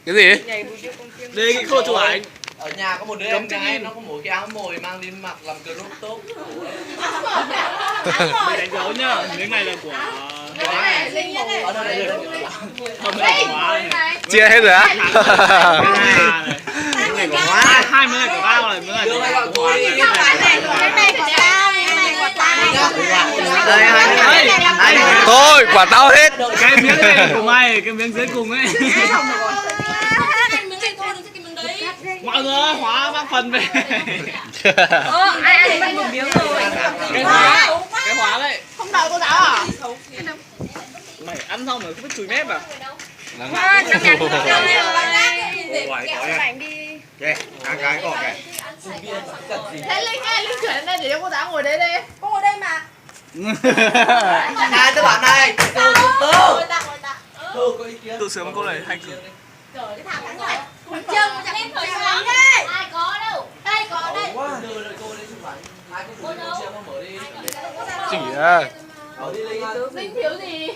Cái gì? Đi cái cô chụp ảnh. Ở nhà có một đứa em gái nó có mỗi cái áo mồi mang đi mặc làm crop top. Mình đánh dấu nhá, miếng này là của Hóa. Ở đâu đây? Không phải của Hóa này. Chia hết rồi á? Miếng này của Hóa, hai miếng này của tao này, miếng này Đưa mày gọi của cô Hóa. đi. Thôi, quả tao hết. Cái miếng này là của mày, cái miếng dưới cùng ấy. Mọi người ơi, Hóa mang phần về. Ai ăn một miếng rồi. Cái Hóa đấy. Không đợi cô giáo à? Mày ăn xong rồi không biết chùi mép à? Thế Linh ơi, Linh chuyển lên đây để cho cô giáo ngồi đây đi. Cô ngồi đây mà. Này tôi bảo này, từ có ý kiến. Từ sớm cô này hay cực. Chân chẳng lên thời gian đây. Ai có đâu. Đây có đây. Đưa đợi cô đi chụp ảnh. Hai cô thử chia mà mở đi. Chỉ à. Mở đi Linh ơi. Linh thiếu gì?